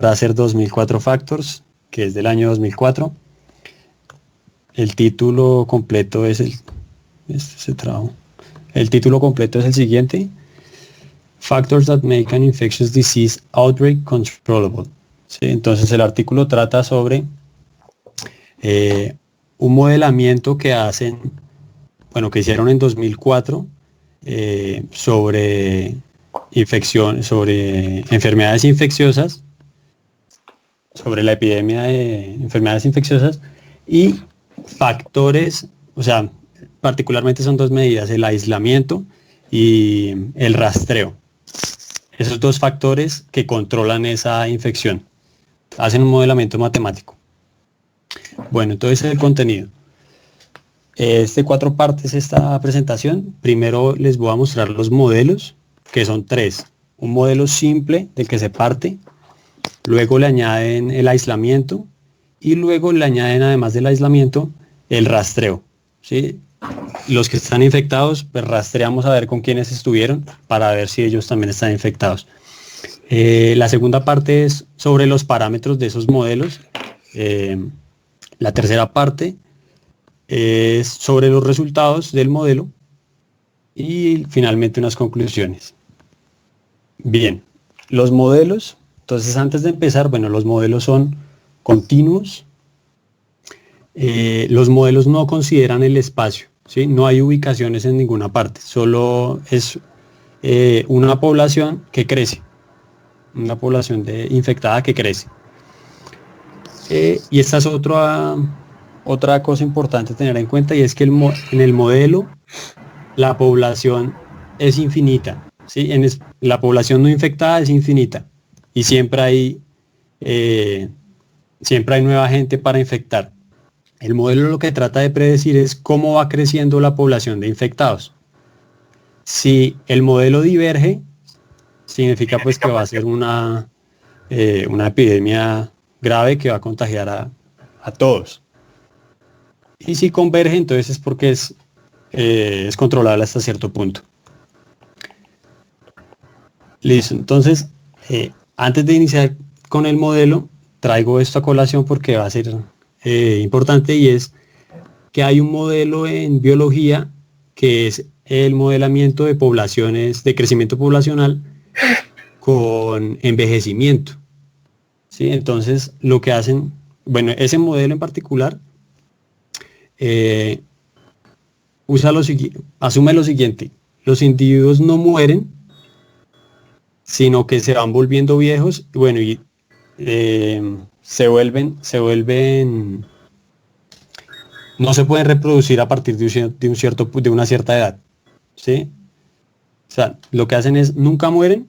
Tracer 2004 Factors, que es del año 2004. El título completo es el título completo es el siguiente: Factors that make an infectious disease outbreak controllable. ¿Sí? Entonces el artículo trata sobre un modelamiento que hicieron en 2004 sobre enfermedades infecciosas, sobre la epidemia de enfermedades infecciosas y factores, o sea, particularmente son dos medidas: el aislamiento y el rastreo. Esos dos factores que controlan esa infección. Hacen un modelamiento matemático. Bueno, entonces el contenido. Es de 4 partes esta presentación. Primero les voy a mostrar los modelos, que son 3. Un modelo simple del que se parte, luego le añaden el aislamiento y luego le añaden, además del aislamiento, el rastreo. ¿Sí? Los que están infectados, pues rastreamos a ver con quiénes estuvieron para ver si ellos también están infectados. La segunda parte es sobre los parámetros de esos modelos. La tercera parte es sobre los resultados del modelo y finalmente unas conclusiones. Bien, los modelos. Entonces, antes de empezar, los modelos son continuos. Los modelos no consideran el espacio, ¿sí? No hay ubicaciones en ninguna parte, solo es una población que crece, una población infectada que crece. Y esta es otra cosa importante tener en cuenta, y es que en el modelo la población es infinita, ¿sí? La población no infectada es infinita y siempre hay nueva gente para infectar. El modelo lo que trata de predecir es cómo va creciendo la población de infectados. Si el modelo diverge, significa pues que va a ser una epidemia grave que va a contagiar a todos. Y si converge, entonces es porque es controlable hasta cierto punto. Listo, entonces antes de iniciar con el modelo, traigo esto a colación porque va a ser importante, y es que hay un modelo en biología que es el modelamiento de poblaciones, de crecimiento poblacional con envejecimiento. ¿Sí? Entonces lo que hacen, ese modelo en particular asume lo siguiente: los individuos no mueren, sino que se van volviendo viejos, y se vuelven, no se pueden reproducir a partir de una cierta edad, ¿sí? O sea, lo que hacen es nunca mueren,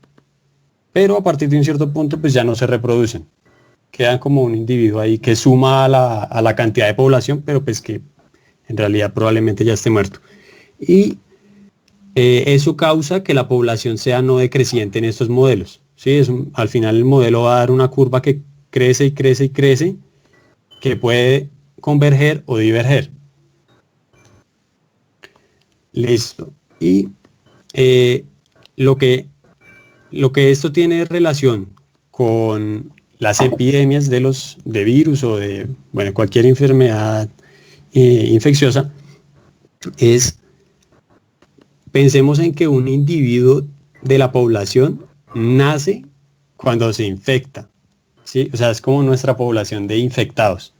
pero a partir de un cierto punto pues ya no se reproducen. Quedan como un individuo ahí que suma a la cantidad de población, pero pues que en realidad probablemente ya esté muerto. Y eso causa que la población sea no decreciente en estos modelos, ¿sí? Al final el modelo va a dar una curva que crece y crece y crece, que puede converger o diverger. Listo. Y lo que esto tiene relación con las epidemias de virus o de cualquier enfermedad infecciosa es: pensemos en que un individuo de la población nace cuando se infecta, ¿sí? O sea, es como nuestra población de infectados.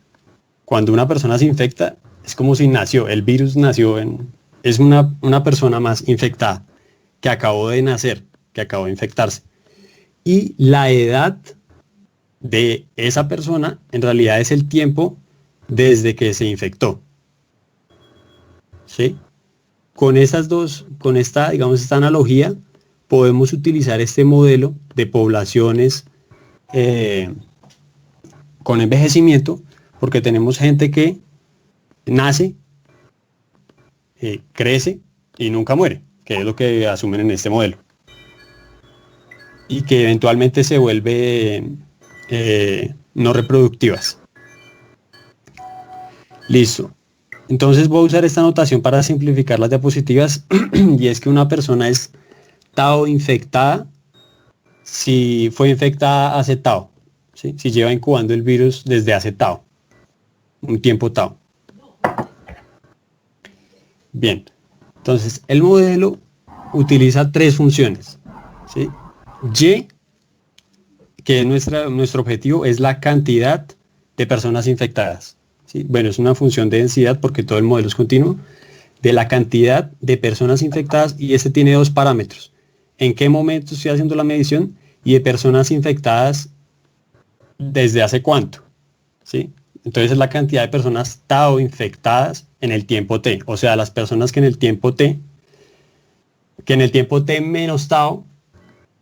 Cuando una persona se infecta, es como si nació, el virus nació es una persona más infectada que acabó de nacer, que acabó de infectarse. Y la edad de esa persona en realidad es el tiempo desde que se infectó, ¿sí? Con esta analogía, podemos utilizar este modelo de poblaciones con envejecimiento, porque tenemos gente que nace, crece y nunca muere, que es lo que asumen en este modelo, y que eventualmente se vuelve no reproductivas. Listo. Entonces voy a usar esta notación para simplificar las diapositivas y es que una persona es TAO infectada si fue infectada hace TAO. ¿sí? Si lleva incubando el virus desde hace tau, un tiempo tau. Bien, entonces el modelo utiliza tres funciones, ¿sí? Y, que es nuestro objetivo, es la cantidad de personas infectadas, ¿sí? Bueno, es una función de densidad porque todo el modelo es continuo, de la cantidad de personas infectadas, y este tiene dos parámetros: en qué momento estoy haciendo la medición y de personas infectadas desde hace cuánto, ¿sí? Entonces es la cantidad de personas tau infectadas en el tiempo t, o sea, las personas que en el tiempo t menos tau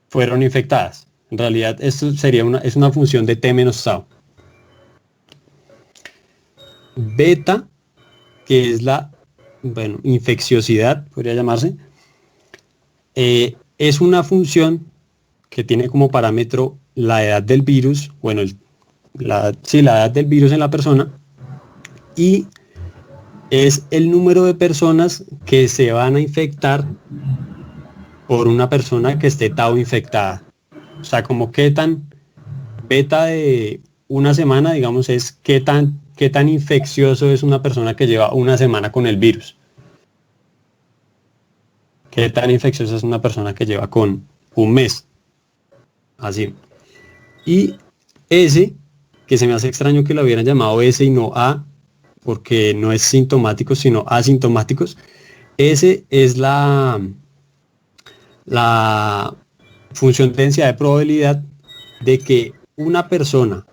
fueron infectadas. En realidad esto es una función de t menos tau. Beta, que es la, bueno, infecciosidad, podría llamarse, es una función que tiene como parámetro la edad del virus, bueno, sí, la edad del virus en la persona, y es el número de personas que se van a infectar por una persona que esté tau infectada. O sea, como qué tan beta de una semana, digamos, es qué tan infeccioso es una persona que lleva una semana con el virus. Qué tan infecciosa es una persona que lleva con un mes. Así. Y S, que se me hace extraño que lo hubieran llamado S y no A, porque no es sintomáticos, sino asintomáticos. S es la función de densidad de probabilidad de que una persona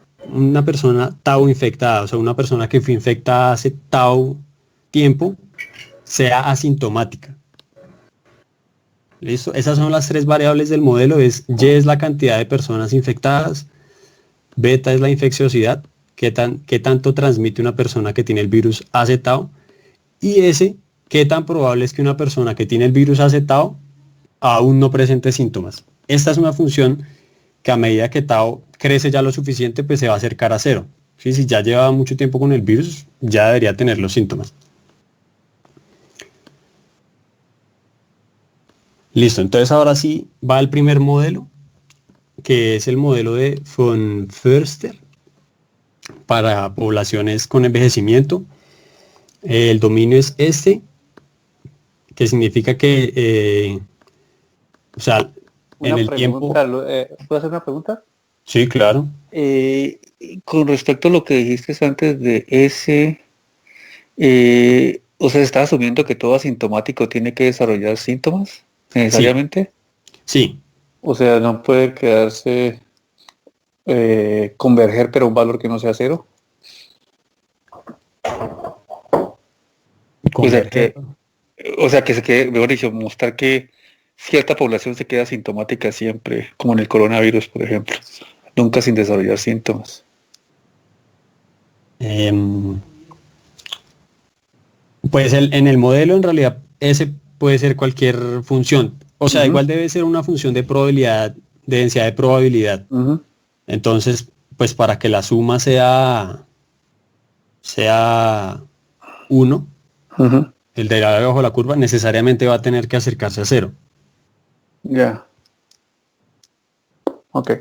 tau infectada, o sea, una persona que fue infectada hace tau tiempo, sea asintomática. ¿Listo? Esas son las tres variables del modelo. Y es la cantidad de personas infectadas, beta es la infecciosidad, qué tanto transmite una persona que tiene el virus hace tau, y S, qué tan probable es que una persona que tiene el virus hace tau aún no presente síntomas. Esta es una función que a medida que tau crece ya lo suficiente, pues se va a acercar a cero. ¿Sí? Si ya lleva mucho tiempo con el virus, ya debería tener los síntomas. Listo, entonces ahora sí va el primer modelo, que es el modelo de von Förster para poblaciones con envejecimiento. El dominio es este, que significa que, o sea, en Una el tiempo... pregunta, ¿puedo hacer una pregunta? Sí, claro. Eh, con respecto a lo que dijiste antes de ese, o sea, ¿se está asumiendo que todo asintomático tiene que desarrollar síntomas Sí, necesariamente? sí. O sea, no puede quedarse, converger, pero un valor que no sea cero. O sea, Converger. que se quede, mejor dicho, mostrar que cierta población se queda asintomática siempre, como en el coronavirus, por ejemplo, nunca sin desarrollar síntomas. Em, pues en el modelo en realidad ese puede ser cualquier función. O sea, Ujú, igual debe ser una función de probabilidad, de densidad de probabilidad. ujú, Entonces, pues para que la suma sea uno, ujú. el derivado bajo la curva necesariamente va a tener que acercarse a cero. Ya, ok.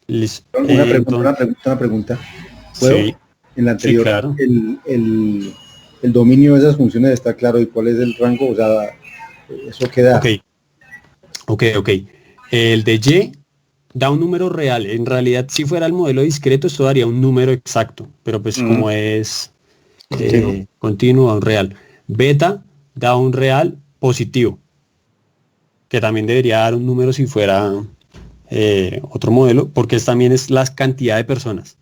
Listo. Una pregunta, Entonces, una pregunta, una pregunta. ¿Puedo? sí, En la sí, anterior, claro. el dominio de esas funciones está claro y cuál es el rango, o sea, eso Ok, queda. ok. El de Y da un número real. En realidad, si fuera el modelo discreto, esto daría un número exacto, pero pues Ujú, como es continuo. continuo a un real. Beta da un real positivo, que también debería dar un número si fuera otro modelo, porque también es la cantidad de personas.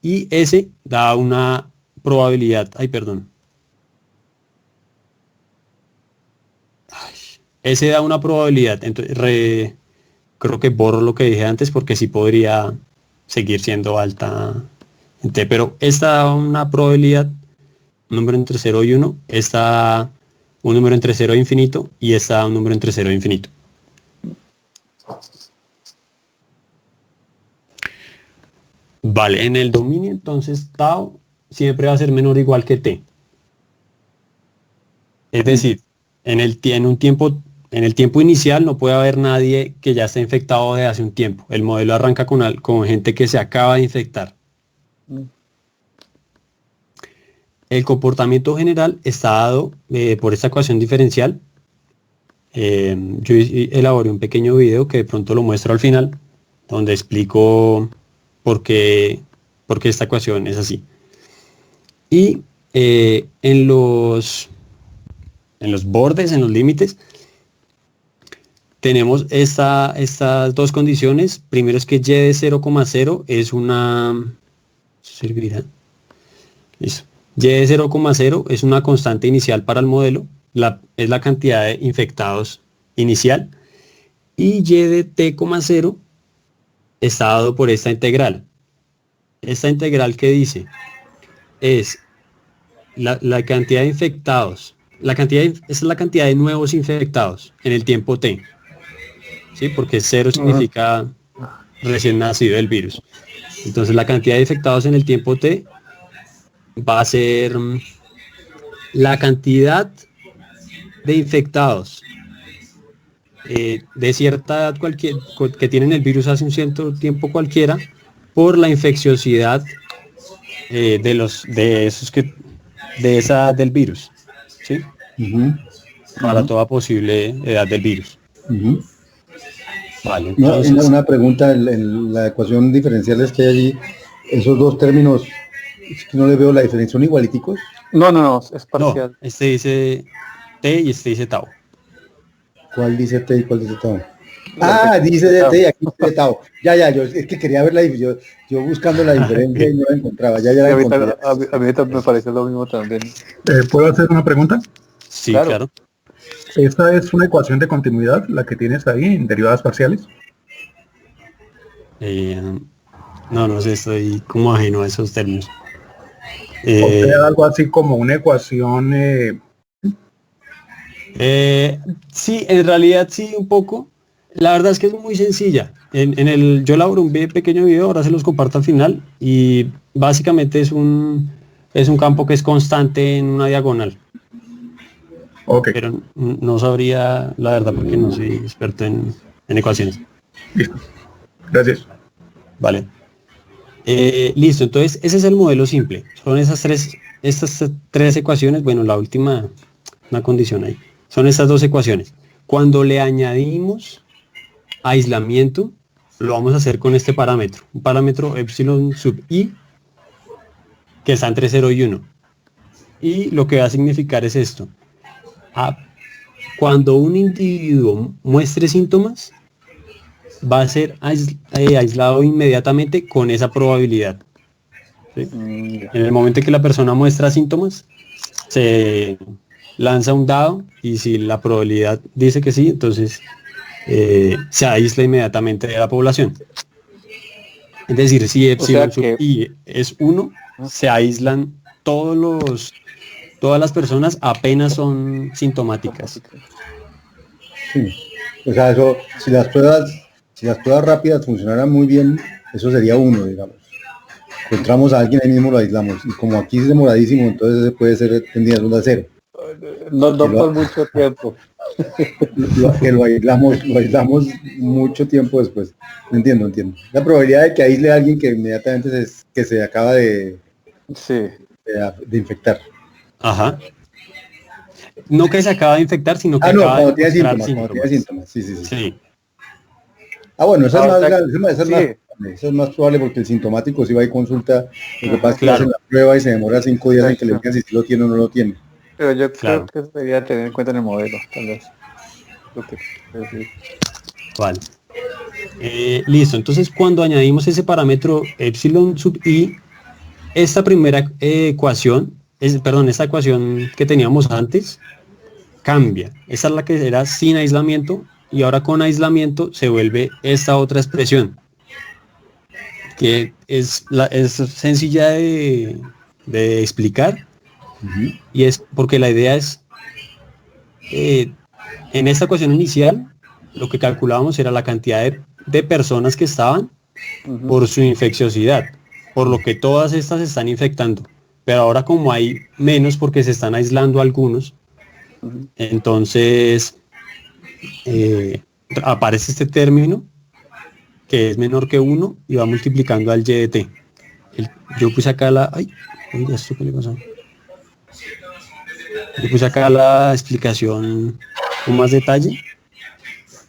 Y S da una probabilidad, ay, perdón, S da una probabilidad, entonces creo que borro lo que dije antes porque sí podría seguir siendo alta en T, pero esta da una probabilidad, un número entre cero y uno, esta un número entre cero e infinito, y esta un número entre cero e infinito. Vale, en el dominio entonces tau siempre va a ser menor o igual que t. Es Mm, decir, en un tiempo en el tiempo inicial no puede haber nadie que ya esté infectado desde hace un tiempo. El modelo arranca con gente que se acaba de infectar. El comportamiento general está dado por esta ecuación diferencial. Yo elaboré un pequeño video que de pronto lo muestro al final, donde explico por qué esta ecuación es así. Y en los bordes, en los límites, tenemos estas dos condiciones. Primero es que y de 0,0 es una... ¿Servirá? Listo. Y de 0,0 es una constante inicial para el modelo. Es la cantidad de infectados inicial. Y y de t,0 está dado por esta integral. Esta integral que dice es la cantidad de infectados. Esa es la cantidad de nuevos infectados en el tiempo t. ¿Sí? Porque 0 significa recién nacido el virus. Entonces la cantidad de infectados en el tiempo t va a ser la cantidad de infectados de cierta edad que tienen el virus hace un cierto tiempo cualquiera por la infecciosidad de esa edad del virus, ¿sí? Para toda posible edad del virus. Vale, entonces, una pregunta en la ecuación diferencial que hay allí, esos dos términos, es que no le veo la diferencia, ¿son igualiticos? No, es parcial. no, este dice t y este dice tau. ¿Cuál dice t y cuál dice tau? Dice de t y aquí dice tau. Ya, yo es que quería ver yo buscando la diferencia y no la encontraba. Ya la encontré. A mí me parece lo mismo también. ¿Puedo hacer una pregunta? Sí, claro. ¿Esta es una ecuación de continuidad, la que tienes ahí en derivadas parciales? No sé, estoy como ajeno a esos términos. ¿O sea, algo así como una ecuación? Sí, en realidad sí, un poco. La verdad es que es muy sencilla. Yo elaboré un pequeño video, ahora se los comparto al final, y básicamente es un campo que es constante en una diagonal. Okay. Pero no sabría, la verdad, porque no soy experto en ecuaciones. Listo. Gracias. Vale. Listo, entonces ese es el modelo simple. Son estas tres ecuaciones. Bueno, la última, una condición ahí. Son estas dos ecuaciones. Cuando le añadimos aislamiento, lo vamos a hacer con este parámetro. Un parámetro epsilon sub i, que está entre 0 y 1. Y lo que va a significar es esto. Cuando un individuo muestre síntomas, va a ser aislado inmediatamente con esa probabilidad. ¿Sí? En el momento en que la persona muestra síntomas, se lanza un dado y si la probabilidad dice que sí, entonces se aísla inmediatamente de la población. Es decir, si epsilon sub i es 1, se aíslan todas las personas apenas son sintomáticas. Sí. O sea, eso, si las pruebas rápidas funcionaran muy bien, eso sería 1, digamos. Encontramos a alguien ahí mismo, lo aislamos. Y como aquí es demoradísimo, entonces puede ser tendida a 0. No por mucho tiempo. Que lo aislamos mucho tiempo después. Entiendo. La probabilidad de que aísle a alguien que inmediatamente se acaba de infectar. Ajá. No que se acaba de infectar, sino que acaba cuando de tiene mostrar síntomas. Sí. Bueno, eso es más probable porque el sintomático si va y consulta, lo que pasa es que hacen la prueba y se demora 5 días en que le digan si lo tiene o no lo tiene. Pero yo creo que debería tener en cuenta en el modelo, tal vez. Vale. Listo, entonces cuando añadimos ese parámetro epsilon sub i, esta primera ecuación, esta ecuación que teníamos antes, cambia. Esa es la que era sin aislamiento y ahora con aislamiento se vuelve esta otra expresión, que es sencilla de explicar. Y es porque la idea es, en esta ecuación inicial, lo que calculábamos era la cantidad de personas que estaban por su infecciosidad, por lo que todas estas se están infectando. Pero ahora como hay menos porque se están aislando algunos, entonces aparece este término que es menor que 1 y va multiplicando al y de t. Yo puse acá la... Ay, ¿esto qué le pasó? Yo puse acá la explicación con más detalle.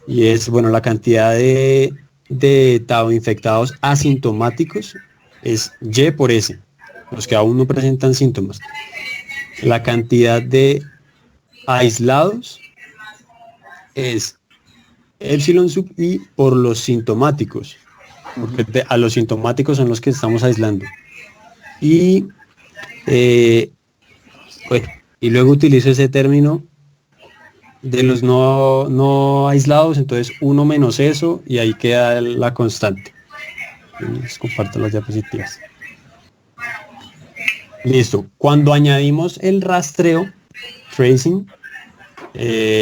Y es, bueno, la cantidad de tau infectados asintomáticos es Y por S, los que aún no presentan síntomas. La cantidad de aislados es epsilon sub I por los sintomáticos, porque a los sintomáticos son los que estamos aislando. Y, bueno, y luego utilizo ese término de los no aislados, entonces 1 menos eso, y ahí queda la constante. Les comparto las diapositivas. Listo. Cuando añadimos el rastreo, tracing,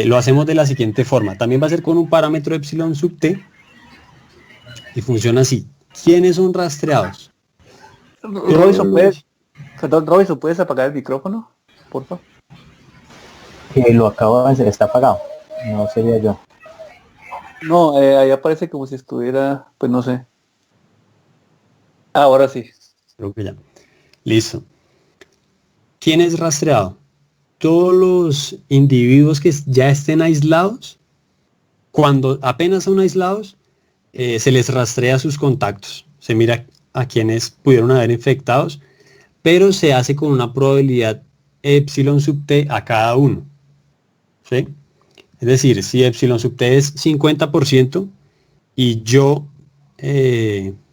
lo hacemos de la siguiente forma. También va a ser con un parámetro epsilon sub t, y funciona así. ¿Quiénes son rastreados? Robinson, ¿puedes apagar el micrófono, por favor? Lo acabo de hacer, está apagado. No sería yo. No, ahí aparece como si estuviera, pues no sé. Ahora sí. Creo que ya. Listo. ¿Quién es rastreado? Todos los individuos que ya estén aislados, cuando apenas son aislados, se les rastrea sus contactos. Se mira a quienes pudieron haber infectados, pero se hace con una probabilidad epsilon sub t a cada uno. ¿Sí? Es decir, si epsilon sub t es 50% y yo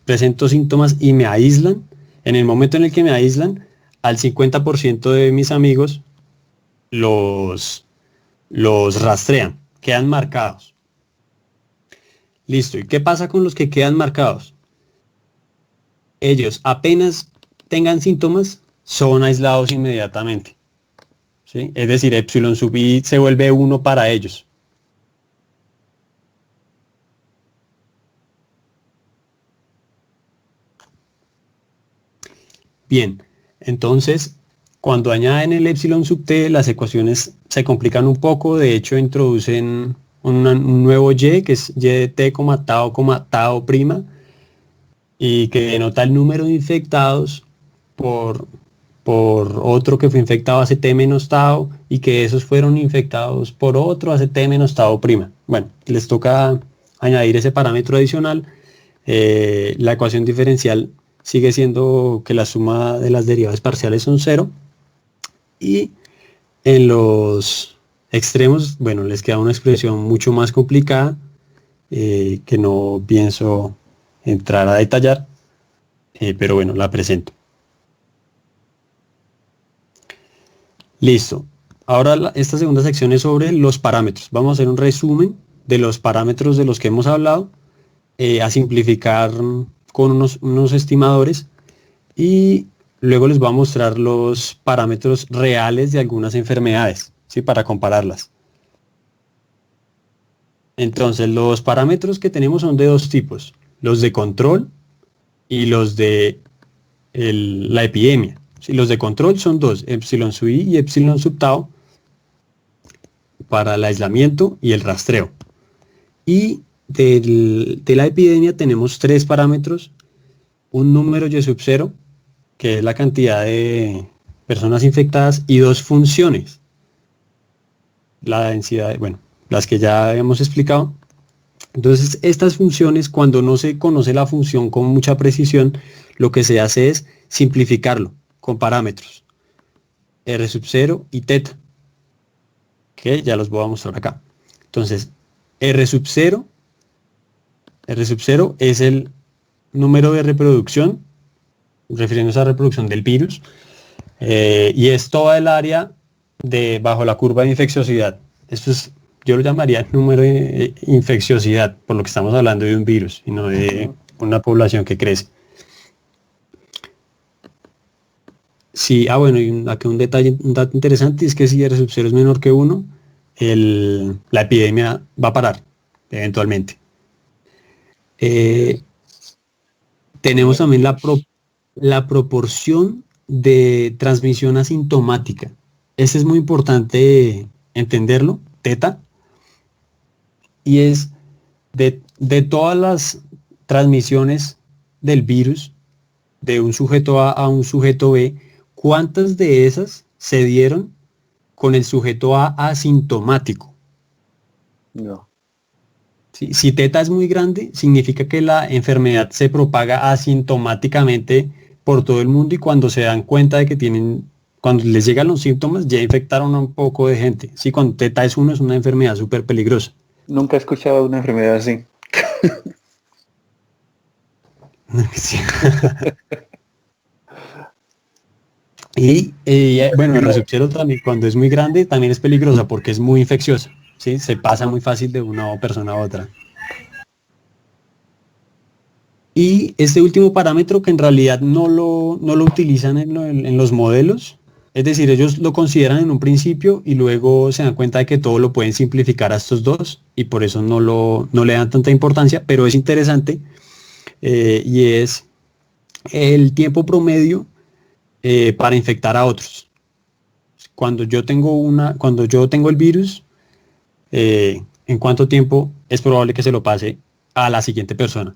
presento síntomas y me aíslan, en el momento en el que me aíslan, al 50% de mis amigos los rastrean, quedan marcados. Listo, ¿y qué pasa con los que quedan marcados? Ellos apenas tengan síntomas, son aislados inmediatamente. ¿Sí? Es decir, epsilon sub I se vuelve 1 para ellos. Bien, entonces, cuando añaden el epsilon sub t, las ecuaciones se complican un poco. De hecho, introducen un nuevo y, que es y de t, tau prima, y que denota el número de infectados por otro que fue infectado hace t menos tau, y que esos fueron infectados por otro hace t menos tau prima. Bueno, les toca añadir ese parámetro adicional. La ecuación diferencial sigue siendo que la suma de las derivadas parciales son 0, y en los extremos, bueno, les queda una expresión mucho más complicada que no pienso entrar a detallar, pero bueno, la presento. Listo. Ahora esta segunda sección es sobre los parámetros. Vamos a hacer un resumen de los parámetros de los que hemos hablado, a simplificar con unos estimadores, y luego les voy a mostrar los parámetros reales de algunas enfermedades, ¿sí? Para compararlas. Entonces, los parámetros que tenemos son de dos tipos: los de control y los de la epidemia. ¿Sí? Los de control son dos, epsilon sub I y epsilon sub tau, para el aislamiento y el rastreo. Y de la epidemia tenemos tres parámetros: un número y sub 0, que es la cantidad de personas infectadas, y dos funciones: la densidad, bueno, las que ya hemos explicado. Entonces, estas funciones, cuando no se conoce la función con mucha precisión, lo que se hace es simplificarlo con parámetros R sub 0 y teta, que ya los voy a mostrar acá. Entonces, R sub 0 es el número de reproducción, refiriéndose a la reproducción del virus, y es toda el área bajo la curva de infecciosidad. Esto es, yo lo llamaría número de infecciosidad, por lo que estamos hablando de un virus y no de una población que crece. Sí, bueno, y aquí un dato interesante es que si R sub 0 es menor que 1, la epidemia va a parar eventualmente. Tenemos también la proporción de transmisión asintomática. Ese es muy importante entenderlo, teta. y es de todas las transmisiones del virus de un sujeto A un sujeto B, ¿cuántas de esas se dieron con el sujeto A asintomático? No. Si teta es muy grande, significa que la enfermedad se propaga asintomáticamente por todo el mundo y cuando se dan cuenta de que cuando les llegan los síntomas, ya infectaron a un poco de gente. Sí, cuando teta es 1 es una enfermedad súper peligrosa. Nunca he escuchado de una enfermedad así. Sí. Y bueno, el resucero también, cuando es muy grande, también es peligrosa porque es muy infecciosa. ¿Sí? Se pasa muy fácil de una persona a otra. Y este último parámetro que en realidad no lo utilizan en los modelos, es decir, ellos lo consideran en un principio y luego se dan cuenta de que todo lo pueden simplificar a estos dos y por eso no le dan tanta importancia, pero es interesante y es el tiempo promedio para infectar a otros. Cuando yo tengo el virus, ¿en cuánto tiempo es probable que se lo pase a la siguiente persona?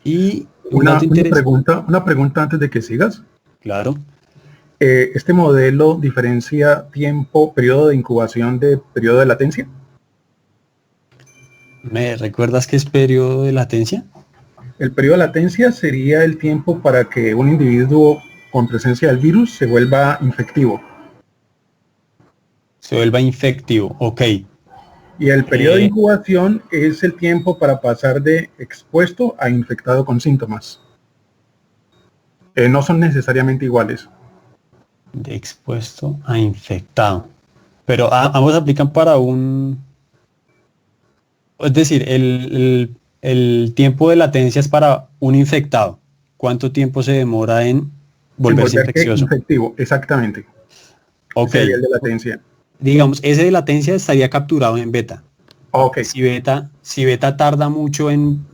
Y una pregunta antes de que sigas. Claro. ¿Este modelo diferencia periodo de incubación de periodo de latencia? ¿Me recuerdas qué es periodo de latencia? El periodo de latencia sería el tiempo para que un individuo con presencia del virus se vuelva infectivo. Se vuelva infectivo, ok. Y el periodo de incubación es el tiempo para pasar de expuesto a infectado con síntomas. No son necesariamente iguales. De expuesto a infectado. Pero ambos aplican para es decir, el tiempo de latencia es para un infectado. ¿Cuánto tiempo se demora en volverse infeccioso? Infectivo, exactamente. Ok. Ese sería el de latencia. Digamos, ese de latencia estaría capturado en beta. Okay. Si beta tarda mucho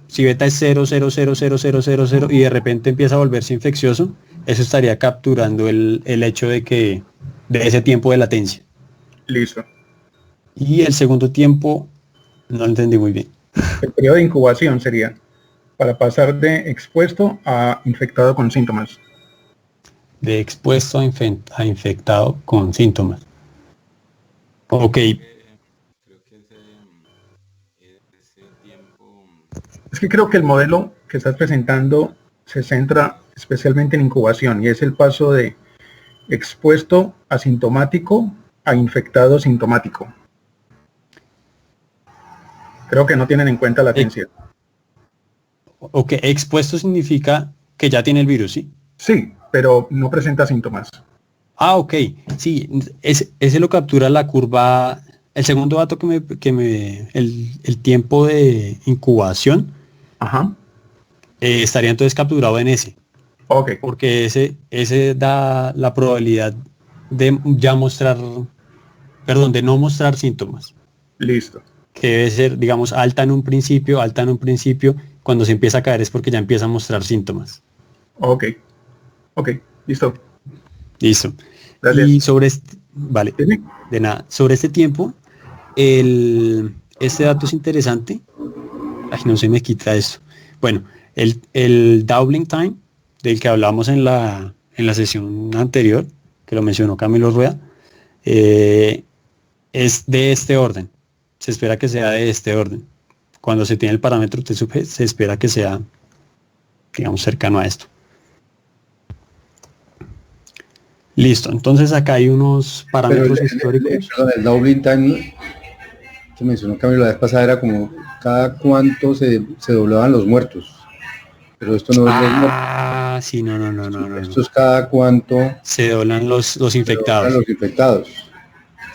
si beta es 0,0000000 y de repente empieza a volverse infeccioso, eso estaría capturando el hecho de ese tiempo de latencia. Listo. Y el segundo tiempo, no lo entendí muy bien. El periodo de incubación sería para pasar de expuesto a infectado con síntomas. De expuesto a infectado con síntomas. Ok. Es que creo que el modelo que estás presentando se centra especialmente en incubación y es el paso de expuesto asintomático a infectado sintomático. Creo que no tienen en cuenta latencia. Ok, expuesto significa que ya tiene el virus, ¿sí? Sí, pero no presenta síntomas. Ah, ok. Sí, ese lo captura la curva. El segundo dato el tiempo de incubación. Ajá. Estaría entonces capturado en ese. Ok. Porque ese da la probabilidad de de no mostrar síntomas. Listo. Que debe ser, digamos, alta en un principio, cuando se empieza a caer es porque ya empieza a mostrar síntomas. Ok, listo. Listo. Gracias. Y vale, ¿Tiene? de nada, sobre este tiempo, este dato es interesante. Ay, no se me quita esto. Bueno, el doubling time, del que hablamos en la sesión anterior, que lo mencionó Camilo Rueda, es de este orden. Se espera que sea de este orden. Cuando se tiene el parámetro T-sub-G, se espera que sea, digamos, cercano a esto. Listo, entonces acá hay unos parámetros históricos. El doubling time que mencionó Camilo la vez pasada era como cada cuánto se doblaban los muertos. Pero esto no es los muertos. Ah, sí, no. Esto es cada cuánto se doblan los infectados. Los infectados.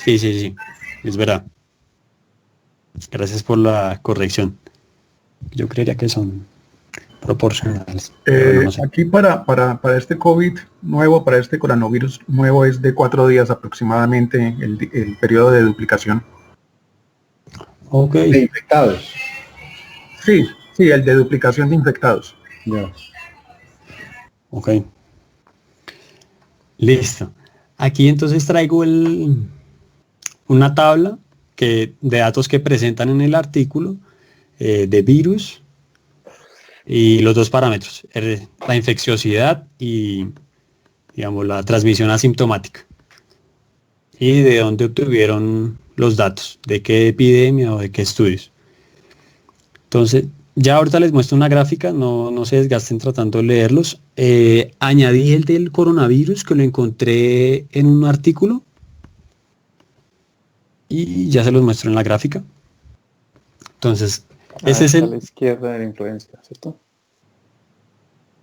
Sí, es verdad. Gracias por la corrección. Yo creería que son proporcionales. No sé. Aquí para este COVID nuevo, para este coronavirus nuevo, es de 4 días aproximadamente el periodo de duplicación. Ok. De infectados. Sí, el de duplicación de infectados. Ya. Ok. Listo. Aquí entonces traigo una tabla de datos que presentan en el artículo, de virus, y los dos parámetros, la infecciosidad y, digamos, la transmisión asintomática. Y de dónde obtuvieron los datos, de qué epidemia o de qué estudios. Entonces, ya ahorita les muestro una gráfica, no se desgasten tratando de leerlos. Añadí el del coronavirus, que lo encontré en un artículo, y ya se los muestro en la gráfica. Entonces, ese es a la izquierda de la influencia, ¿cierto?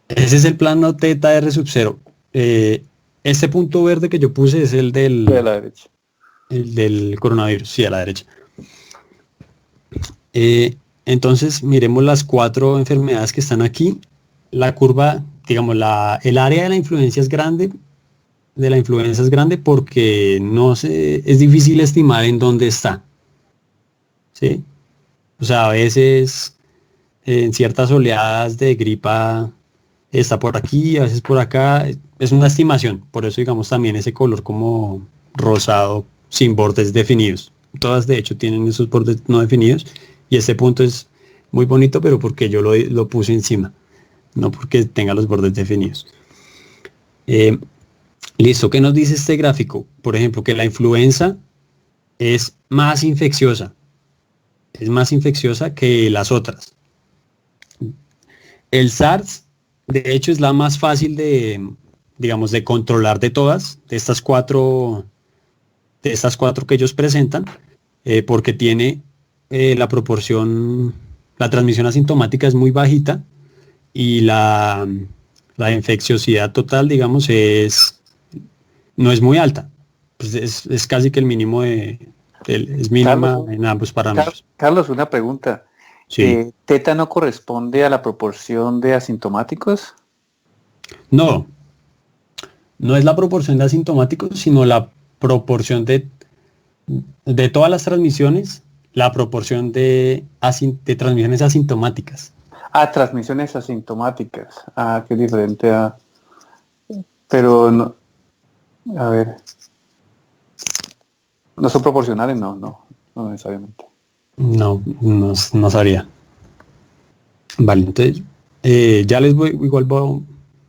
Ese es el plano teta R sub 0. Este punto verde que yo puse es el De la derecha. el del coronavirus, sí, a la derecha. Entonces, miremos las 4 enfermedades que están aquí. La curva, digamos, el área de la influencia es grande, porque es difícil estimar en dónde está. ¿Sí? O sea, a veces en ciertas oleadas de gripa está por aquí, a veces por acá. Es una estimación, por eso digamos también ese color como rosado sin bordes definidos. Todas de hecho tienen esos bordes no definidos, y este punto es muy bonito, pero porque yo lo puse encima, no porque tenga los bordes definidos. Listo, ¿qué nos dice este gráfico? Por ejemplo, que la influenza es más infecciosa que las otras. El SARS, de hecho, es la más fácil de controlar de todas, de estas cuatro que ellos presentan, porque tiene la transmisión asintomática es muy bajita, y la infecciosidad total, digamos, no es muy alta. Pues es casi que el mínimo es mínima, Carlos, en ambos parámetros. Carlos, una pregunta. Sí. ¿Teta no corresponde a la proporción de asintomáticos? No es la proporción de asintomáticos, sino la proporción de todas las transmisiones, la proporción de transmisiones asintomáticas. Transmisiones asintomáticas. Qué diferente a... Pero no... A ver... ¿No son proporcionales? No necesariamente. No sabría. Vale, entonces ya voy a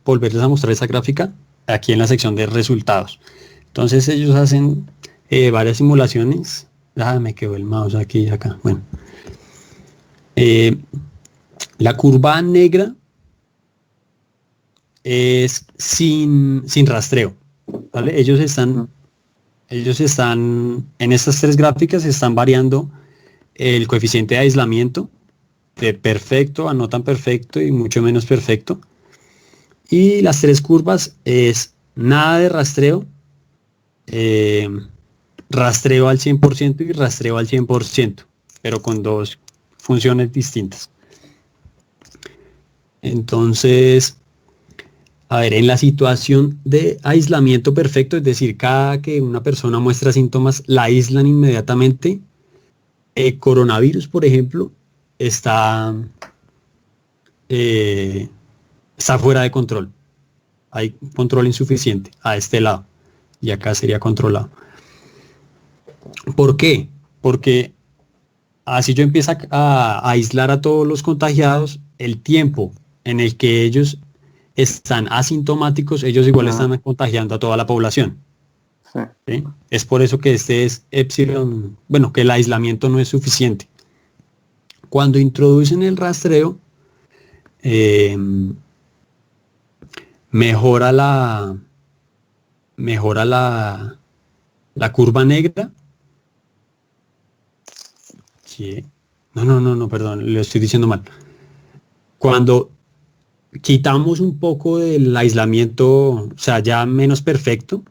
volverles a mostrar esa gráfica aquí en la sección de resultados. Entonces ellos hacen varias simulaciones. Me quedó el mouse aquí y acá. Bueno, la curva negra es sin rastreo, ¿vale? Ellos están en estas 3 gráficas, están variando el coeficiente de aislamiento de perfecto a no tan perfecto y mucho menos perfecto. Y las 3 curvas es nada de rastreo, rastreo al 100% y rastreo al 100%, pero con 2 funciones distintas. Entonces, a ver, en la situación de aislamiento perfecto, es decir, cada que una persona muestra síntomas, la aíslan inmediatamente. El coronavirus, por ejemplo, está fuera de control. Hay control insuficiente a este lado, y acá sería controlado. ¿Por qué? Porque así yo empiezo a aislar a todos los contagiados, el tiempo en el que ellos están asintomáticos, ellos igual están contagiando a toda la población. Sí. ¿Sí? Es por eso que este es epsilon, que el aislamiento no es suficiente. Cuando introducen el rastreo, mejora la curva negra. Sí. No, perdón, le estoy diciendo mal. Cuando quitamos un poco del aislamiento, o sea, ya menos perfecto,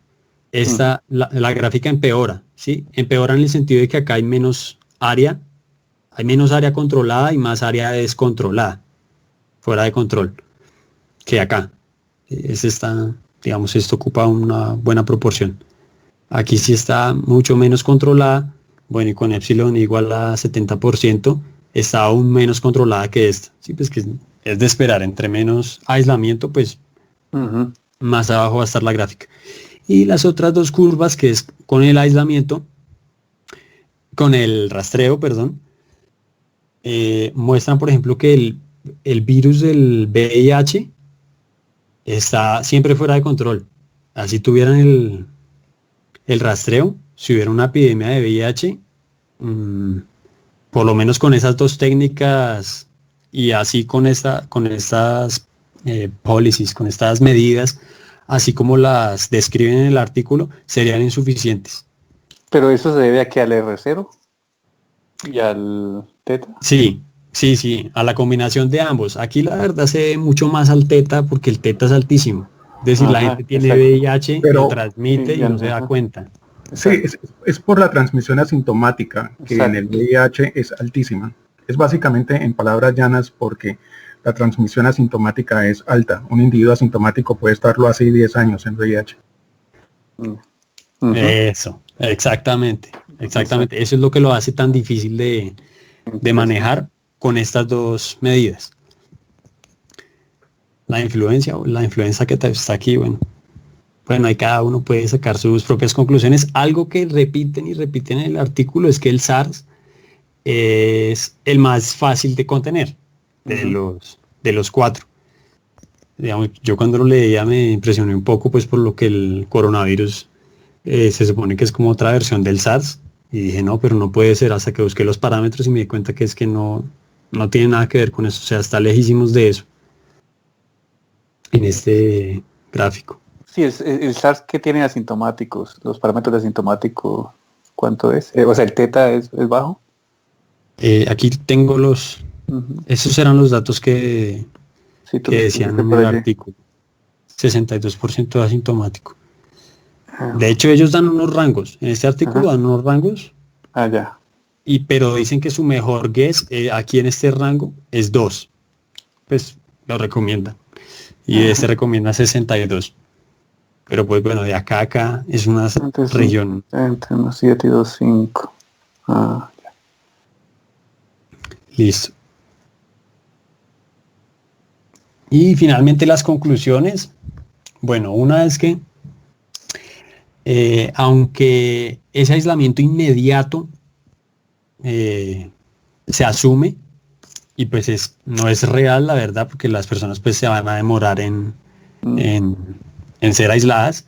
la gráfica empeora, ¿sí? Empeora en el sentido de que acá hay menos área controlada y más área descontrolada, fuera de control, que acá. Esto ocupa una buena proporción. Aquí sí está mucho menos controlada, y con epsilon igual a 70%, está aún menos controlada que esta. Sí, pues que es de esperar, entre menos aislamiento, pues más abajo va a estar la gráfica. Y las otras 2 curvas, que es con el aislamiento, con el rastreo, perdón, muestran, por ejemplo, que el virus del VIH está siempre fuera de control. Así tuvieran el rastreo, si hubiera una epidemia de VIH, por lo menos con esas dos técnicas y así con estas policies, con estas medidas, así como las describen en el artículo, serían insuficientes. Pero eso se debe aquí al R0 y al teta. Sí, a la combinación de ambos. Aquí la verdad se ve mucho más al teta porque el teta es altísimo. Es decir, la gente tiene VIH, pero lo transmite y no se da cuenta. Sí, es por la transmisión asintomática, que en el VIH es altísima. Es básicamente, en palabras llanas, porque la transmisión asintomática es alta. Un individuo asintomático puede estarlo hace 10 años en VIH. Eso, exactamente. Eso es lo que lo hace tan difícil de manejar con estas dos medidas. La influencia que está aquí, bueno, ahí cada uno puede sacar sus propias conclusiones. Algo que repiten en el artículo es que el SARS es el más fácil de contener de los cuatro. Digamos, yo cuando lo leía me impresioné un poco, pues por lo que el coronavirus se supone que es como otra versión del SARS, y dije no, pero no puede ser, hasta que busqué los parámetros y me di cuenta que es que no tiene nada que ver con eso, o sea, está lejísimos de eso en este gráfico. Sí, el SARS que tiene asintomáticos, los parámetros de asintomático, ¿cuánto es? O sea, el teta es bajo. Aquí tengo esos eran los datos que decían en el artículo. 62% asintomático. De hecho, ellos dan unos rangos. En este artículo dan unos rangos. Ya. Pero dicen que su mejor guess aquí en este rango es 2. Pues lo recomiendan. Y este recomienda 62. Pero pues bueno, de acá a acá es una región. Entre unos 7 y 2, 5. Listo. Y finalmente las conclusiones. Bueno, una es que aunque ese aislamiento inmediato se asume, y pues no es real, la verdad, porque las personas pues se van a demorar en ser aisladas,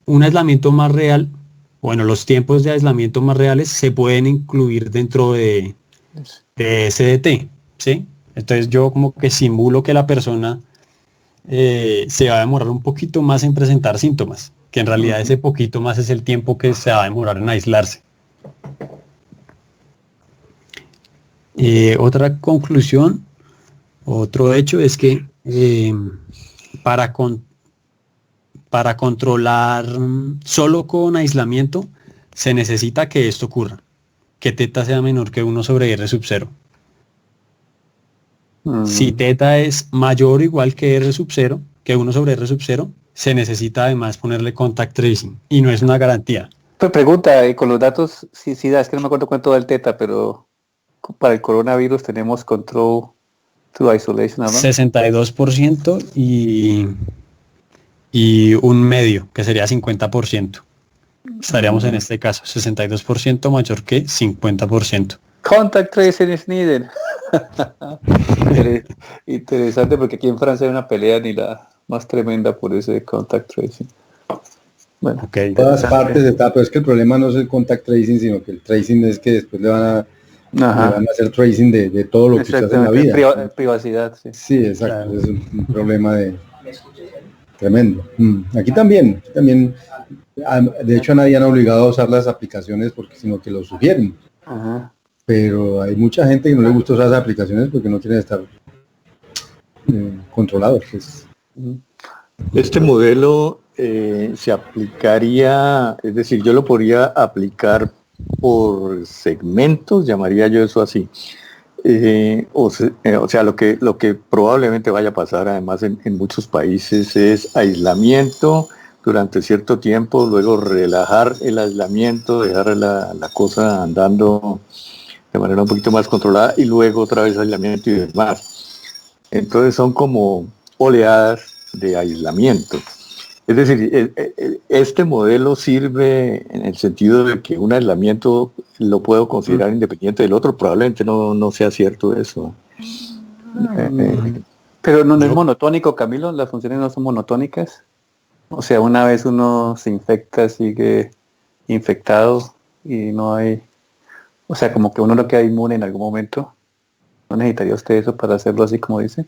un aislamiento más real, bueno, los tiempos de aislamiento más reales se pueden incluir dentro de SDT, ¿sí? Entonces yo como que simulo que la persona se va a demorar un poquito más en presentar síntomas, que en realidad ese poquito más es el tiempo que se va a demorar en aislarse. Otra conclusión, otro hecho es que para controlar solo con aislamiento se necesita que esto ocurra, que teta sea menor que 1 sobre R sub 0. Si teta es mayor o igual que R sub 0, que 1 sobre R sub 0, se necesita además ponerle contact tracing y no es una garantía. Pues pregunta, con los datos, sí da, es que no me acuerdo cuánto da el teta, pero para el coronavirus tenemos control to isolation, ¿no? 62% y un medio, que sería 50%. Estaríamos en este caso, 62% mayor que 50%. Contact tracing is needed. Interesante, porque aquí en Francia hay una pelea ni la más tremenda por ese contact tracing. Bueno, en todas partes está, pero es que el problema no es el contact tracing, sino que el tracing es que después le van a hacer tracing de todo lo que usted hace en la vida. Privacidad, sí. Sí, exacto, claro. Es un problema tremendo. Aquí también, de hecho a nadie han obligado a usar las aplicaciones sino que lo sugieren. Pero hay mucha gente que no le gusta usar las aplicaciones porque no quieren estar controlados. Pues. Este modelo se aplicaría, es decir, yo lo podría aplicar por segmentos, llamaría yo eso así. O sea, lo que probablemente vaya a pasar además en muchos países es aislamiento durante cierto tiempo, luego relajar el aislamiento, dejar la cosa andando de manera un poquito más controlada y luego otra vez aislamiento y demás. Entonces son como oleadas de aislamiento. Es decir, este modelo sirve en el sentido de que un aislamiento lo puedo considerar independiente del otro. Probablemente no sea cierto eso. Pero no es monotónico, Camilo, las funciones no son monotónicas. O sea, una vez uno se infecta, sigue infectado y no hay... O sea, como que uno no queda inmune en algún momento. ¿No necesitaría usted eso para hacerlo así como dice?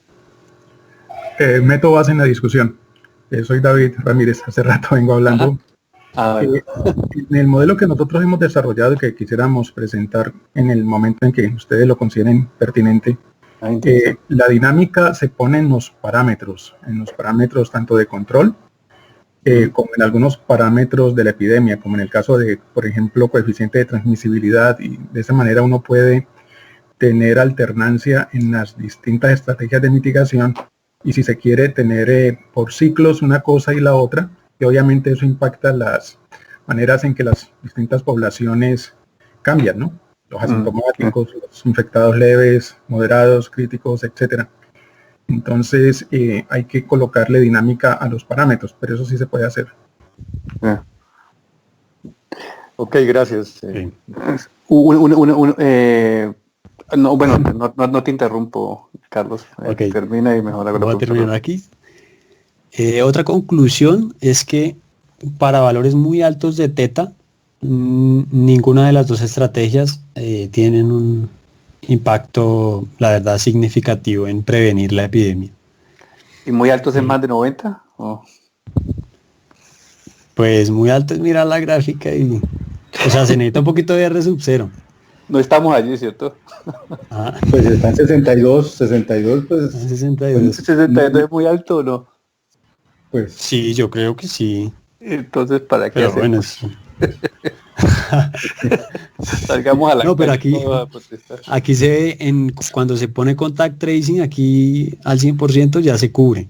Meto base en la discusión. Soy David Ramírez, hace rato vengo hablando. Bueno. En el modelo que nosotros hemos desarrollado y que quisiéramos presentar en el momento en que ustedes lo consideren pertinente, la dinámica se pone en los parámetros tanto de control como en algunos parámetros de la epidemia, como en el caso de, por ejemplo, coeficiente de transmisibilidad, y de esa manera uno puede tener alternancia en las distintas estrategias de mitigación y, si se quiere, tener por ciclos una cosa y la otra, y obviamente eso impacta las maneras en que las distintas poblaciones cambian, ¿no? Los asintomáticos, los infectados leves, moderados, críticos, etcétera. Entonces hay que colocarle dinámica a los parámetros, pero eso sí se puede hacer. Ok, gracias. No te interrumpo, Carlos. Okay. Termina y mejor. Voy a terminar aquí. Otra conclusión es que para valores muy altos de teta, ninguna de las dos estrategias tienen un impacto, la verdad, significativo en prevenir la epidemia. ¿Y muy altos en más de 90? Pues muy alto es mirar la gráfica y... O sea, se necesita un poquito de R sub 0. No estamos allí, ¿cierto? Pues está en 62, pues... En 62. ¿62 es muy alto o no? Pues... Sí, yo creo que sí. Entonces, ¿para qué pero hacemos? Bueno, salgamos a la no, pero aquí se ve cuando se pone contact tracing, aquí al 100% ya se cubre.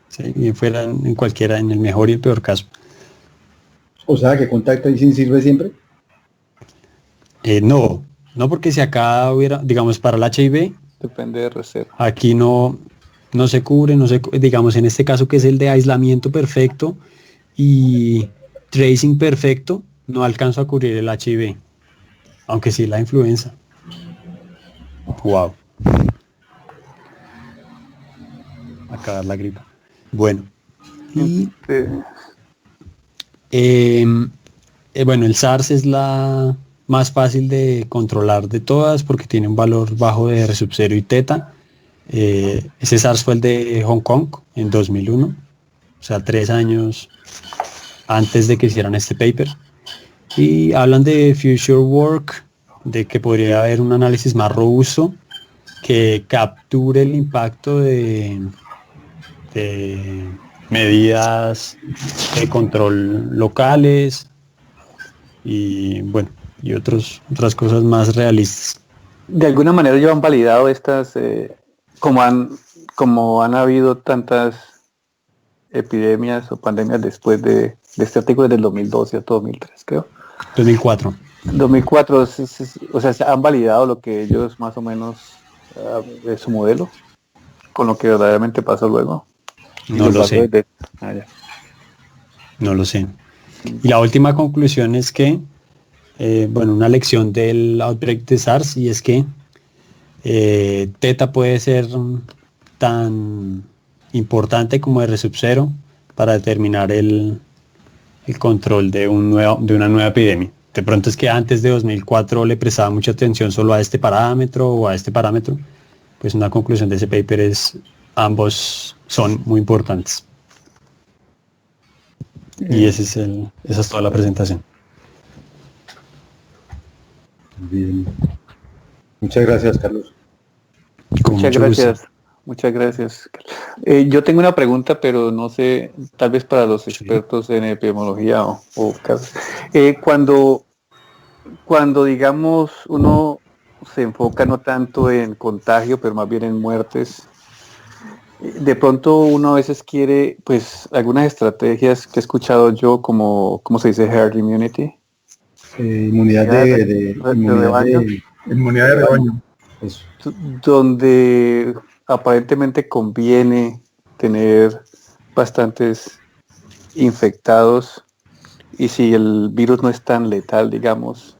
Sí, bien fuera en cualquiera, en el mejor y el peor caso. O sea, que contact tracing sirve siempre. No porque si acá hubiera, digamos, para el HIV, depende de reserva. Aquí no se cubre, digamos, en este caso que es el de aislamiento perfecto y tracing perfecto, no alcanzo a cubrir el HIV, aunque sí la influenza. Wow. Acabar la gripa. Bueno. Y bueno, el SARS es la más fácil de controlar de todas porque tiene un valor bajo de R sub 0 y teta. Ese SARS fue el de Hong Kong en 2001, o sea, 3 años antes de que hicieran este paper. Y hablan de future work, de que podría haber un análisis más robusto que capture el impacto de medidas de control locales y bueno, y otras cosas más realistas. De alguna manera ya han validado estas, como han habido tantas epidemias o pandemias después de este artículo del 2012 hasta 2003, creo. 2004. 2004, o sea, se han validado lo que ellos más o menos de su modelo, con lo que verdaderamente pasó luego. No lo sé. No lo sé. Y la última conclusión es que, una lección del outbreak de SARS, y es que teta puede ser tan importante como R sub 0 para determinar el control de una nueva epidemia. De pronto es que antes de 2004 le prestaba mucha atención solo a este parámetro o a este parámetro. Pues una conclusión de ese paper es ambos son muy importantes. Y esa es toda la presentación. Bien. Muchas gracias, Carlos. Muchas gracias. Yo tengo una pregunta, pero no sé, tal vez para los expertos en epidemiología o casos. Cuando digamos uno se enfoca no tanto en contagio, pero más bien en muertes, de pronto uno a veces quiere, pues, algunas estrategias que he escuchado yo, como, ¿cómo se dice? Herd immunity. Inmunidad de rebaño. Donde aparentemente conviene tener bastantes infectados y si el virus no es tan letal, digamos,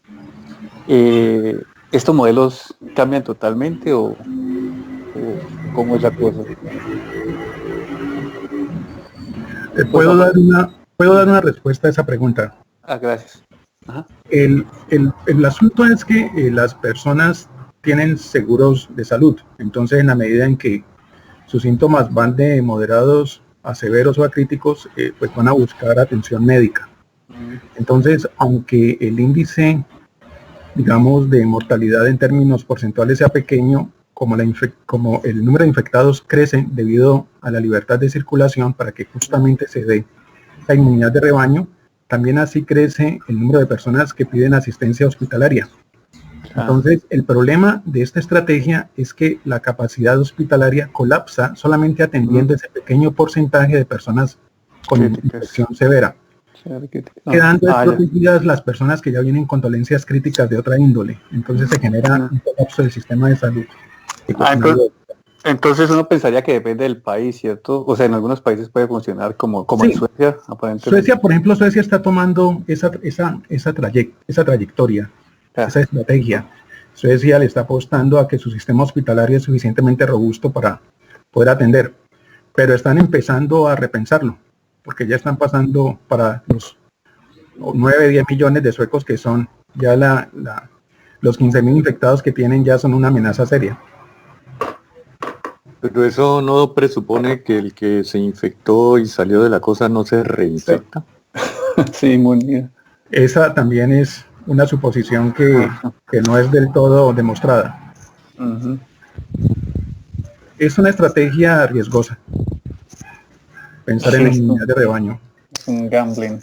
¿estos modelos cambian totalmente o cómo es la cosa? Puedo dar una respuesta a esa pregunta. Gracias. Ajá. El asunto es que las personas tienen seguros de salud, entonces en la medida en que sus síntomas van de moderados a severos o a críticos, pues van a buscar atención médica. Entonces, aunque el índice, digamos, de mortalidad en términos porcentuales sea pequeño, como el número de infectados crece debido a la libertad de circulación para que justamente se dé la inmunidad de rebaño, también así crece el número de personas que piden asistencia hospitalaria. Entonces, el problema de esta estrategia es que la capacidad hospitalaria colapsa solamente atendiendo ese pequeño porcentaje de personas con infección severa, quedando desprotegidas las personas que ya vienen con dolencias críticas de otra índole. Entonces se genera un colapso del sistema de salud. Entonces uno pensaría que depende del país, ¿cierto? O sea, en algunos países puede funcionar como Sí. en Suecia, aparentemente. Suecia, por ejemplo, Suecia está tomando esa trayectoria, esa estrategia. Suecia le está apostando a que su sistema hospitalario es suficientemente robusto para poder atender, pero están empezando a repensarlo, porque ya están pasando para los 9, 10 millones de suecos que son ya los 15.000 infectados que tienen ya son una amenaza seria. Pero eso no presupone que el que se infectó y salió de la cosa no se reinfecta. Sí, inmunidad. Esa también es una suposición que no es del todo demostrada. Es una estrategia riesgosa. Pensar en la inmunidad de rebaño. Es un gambling.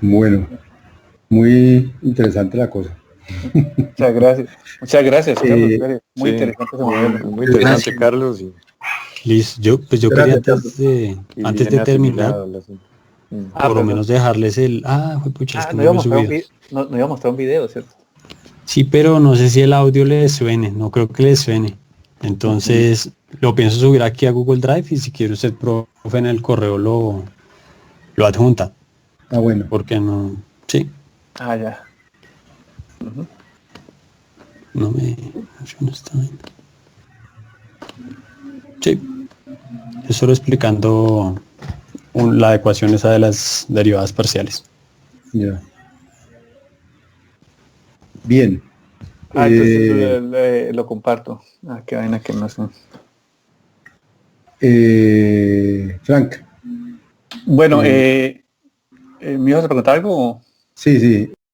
Bueno, muy interesante la cosa. Muchas gracias. Muchas gracias, Carlos. Muy Sí. interesante ese modelo. Muy interesante, Carlos. Listo, yo Gracias, quería Y antes bien de terminar, asimilado el asunto. por lo menos dejarles el... pucha, es que no no iba a lo he mostrar subido. no iba a mostrar un video, ¿cierto? Sí, pero no sé si el audio les suene, no creo que les suene. Entonces, lo pienso subir aquí a Google Drive y si quiere usted, profe, en el correo lo adjunta. Bueno. Porque no... Sí. Ya. No me... no está bien. Sí. Yo solo explicando la ecuación esa de las derivadas parciales. Ya. Bien. Entonces lo comparto. Qué vaina que no sé. Frank. Bueno, ¿me ibas a preguntar algo? Sí.